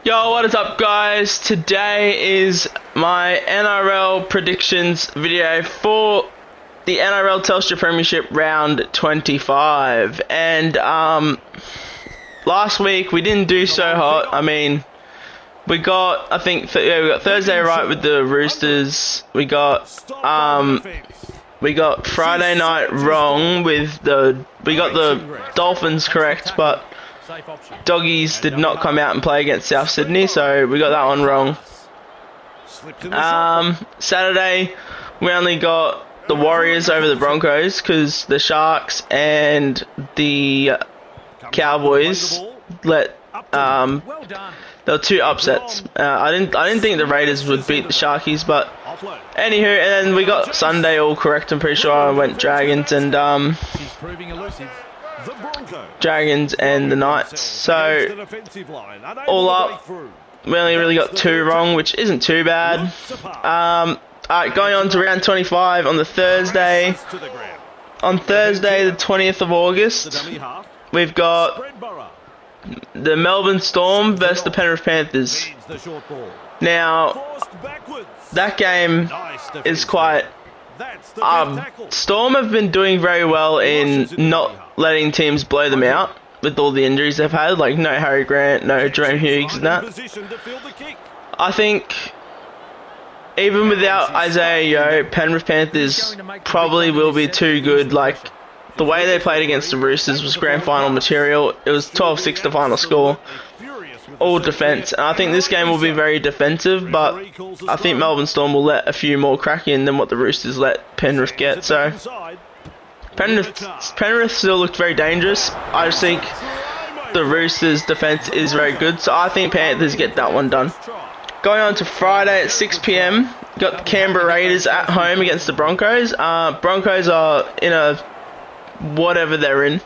Yo, what is up, guys? Today is my NRL predictions video for the NRL Telstra Premiership round 25. And last week we didn't do so hot. I mean, we got, I think, we got Thursday right with the Roosters. We got Friday night wrong with we got the Dolphins correct, but Doggies did not come out and play against South Sydney, so we got that one wrong. Saturday, we only got the Warriors over the Broncos because the Sharks and the Cowboys let there were two upsets. I didn't think the Raiders would beat the Sharkies, but anywho, and then we got Sunday all correct. I'm pretty sure I went Dragons and the Knights. So all up, we only really got two wrong, which isn't too bad. Alright, going on to round 25 on the Thursday. On Thursday, the 20th of August, we've got the Melbourne Storm versus the Penrith Panthers. Now, that game is quite... Storm have been doing very well in not letting teams blow them out with all the injuries they've had, like no Harry Grant, no Jerome Hughes and that. I think even without Isaiah Yeo, Penrith Panthers probably will be too good. Like, the way they played against the Roosters was grand final material. It was 12-6 the final score. All defence. And I think this game will be very defensive, but I think Melbourne Storm will let a few more crack in than what the Roosters let Penrith get. So Penrith still looked very dangerous. I just think the Roosters' defence is very good, so I think Panthers get that one done. Going on to Friday at 6 PM, got the Canberra Raiders at home against the Broncos. Broncos are in a whatever they're in,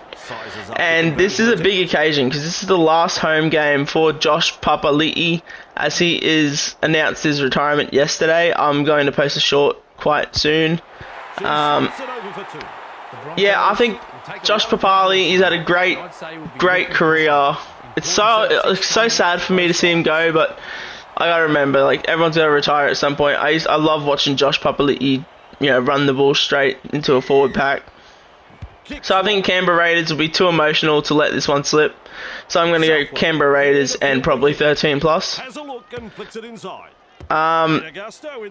and this is a big occasion because this is the last home game for Josh Papali'i, as he is announced his retirement yesterday. I'm going to post a short quite soon. Yeah, I think Josh Papali'i, he's had a great career. It's so sad for me to see him go, but I gotta remember, like, everyone's gonna retire at some point. I love watching Josh Papali'i, run the ball straight into a forward pack. So I think Canberra Raiders will be too emotional to let this one slip. So I'm going to go Canberra Raiders and probably 13 plus. And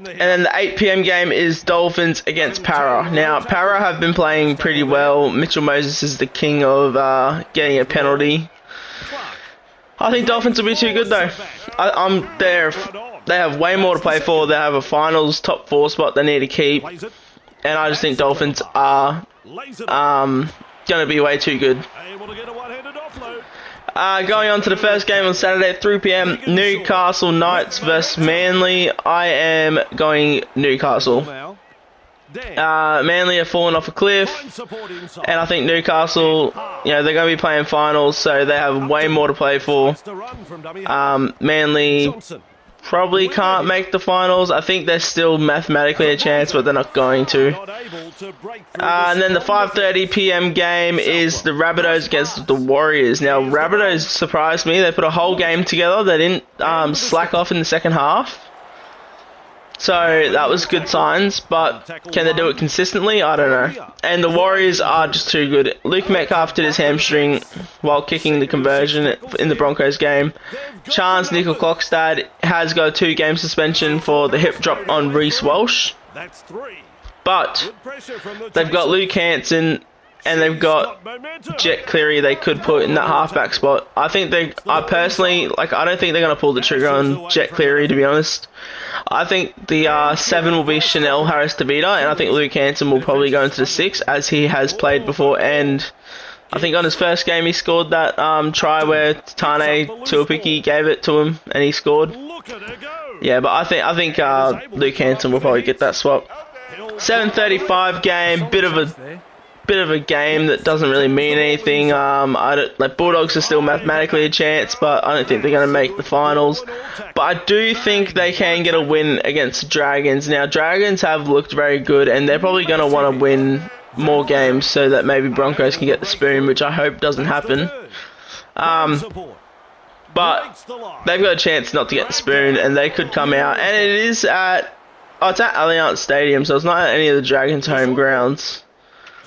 then the 8 PM game is Dolphins against Para. Now, Para have been playing pretty well. Mitchell Moses is the king of getting a penalty. I think Dolphins will be too good though. I'm there. They have way more to play for. They have a finals top 4 spot they need to keep. And I just think Dolphins are going to be way too good. Going on to the first game on Saturday at 3 PM, Newcastle Knights versus Manly. I am going Newcastle. Manly have fallen off a cliff, and I think Newcastle, they're going to be playing finals, so they have way more to play for. Manly probably can't make the finals. I think there's still mathematically a chance, but they're not going to. And then the 5:30 PM game is the Rabbitohs against the Warriors. Now, Rabbitohs surprised me. They put a whole game together. They didn't slack off in the second half. So that was good signs, but can they do it consistently? I don't know. And the Warriors are just too good. Luke Metcalf did his hamstring while kicking the conversion in the Broncos game. Chance Nickel-Klokstad has got a 2-game suspension for the hip drop on Reece Walsh. But they've got Luke Hanson and they've got Jet Cleary they could put in that halfback spot. I personally, I don't think they're going to pull the trigger on Jet Cleary, to be honest. I think the 7 will be Chanel Harris-Tavita, and I think Luke Hanson will probably go into the 6, as he has played before, and I think on his first game he scored that try where Tane Tuapiki gave it to him, and he scored. Yeah, but I think Luke Hanson will probably get that swap. 7:35 game, bit of a game that doesn't really mean anything. Bulldogs are still mathematically a chance, but I don't think they're going to make the finals. But I do think they can get a win against the Dragons. Now, Dragons have looked very good, and they're probably going to want to win more games so that maybe Broncos can get the spoon, which I hope doesn't happen. but they've got a chance not to get the spoon, and they could come out. And it is at, oh, it's at Allianz Stadium, so it's not at any of the Dragons' home grounds.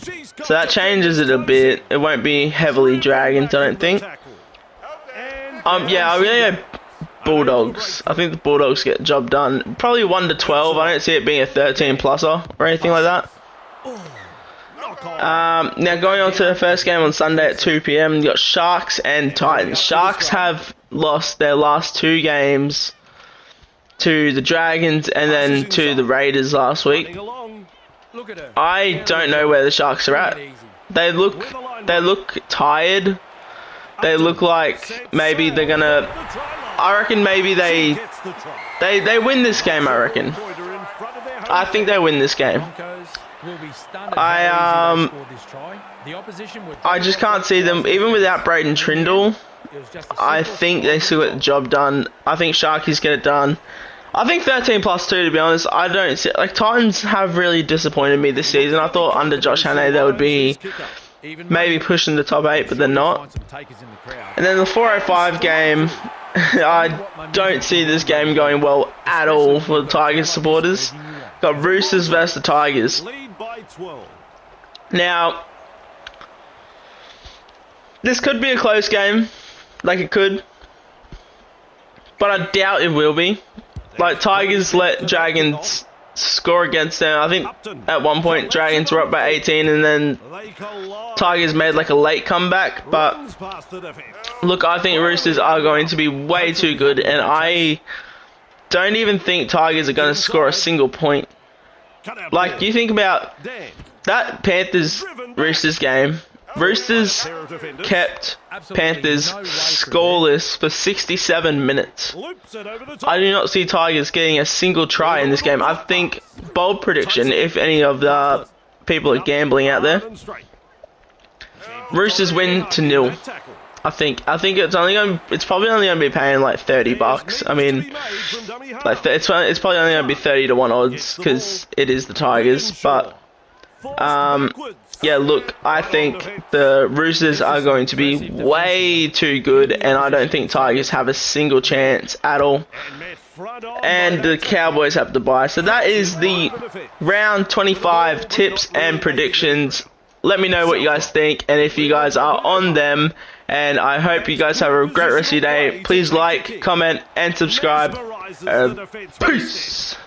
So that changes it a bit. It won't be heavily Dragons, I don't think. Yeah, I really hope Bulldogs. I think the Bulldogs get the job done. Probably 1 to 12. I don't see it being a 13-pluser or anything like that. Now going on to the first game on Sunday at 2 PM, you got Sharks and Titans. Sharks have lost their last 2 games to the Dragons and then to the Raiders last week. I don't know where the Sharks are at. They look tired. They look like maybe they're gonna. I reckon maybe they win this game. I think they win this game. I just can't see them even without Braden Trindle. I think they still get the job done. I think Sharkies get it done. I think 13+2, to be honest. I don't see, like, Titans have really disappointed me this season. I thought under Josh Hannay they would be maybe pushing the top 8, but they're not. And then the 4:05 game, I don't see this game going well at all for the Tigers supporters. Got Roosters versus the Tigers. Now, this could be a close game, like it could, but I doubt it will be. Like, Tigers let Dragons score against them. I think at one point Dragons were up by 18 and then Tigers made like a late comeback. But look, I think Roosters are going to be way too good, and I don't even think Tigers are going to score a single point. Like, you think about that Panthers-Roosters game. Roosters kept Panthers scoreless for 67 minutes. I do not see Tigers getting a single try in this game. I think, bold prediction, if any of the people are gambling out there, Roosters win to 0. I think it's probably only going to be paying like $30. I mean, like it's probably only going to be 30 to 1 odds because it is the Tigers. But yeah, look, I think the Roosters are going to be way too good, and I don't think Tigers have a single chance at all. And the Cowboys have to bye. So that is the round 25 tips and predictions. Let me know what you guys think and if you guys are on them. And I hope you guys have a great rest of your day. Please like, comment, and subscribe. Peace.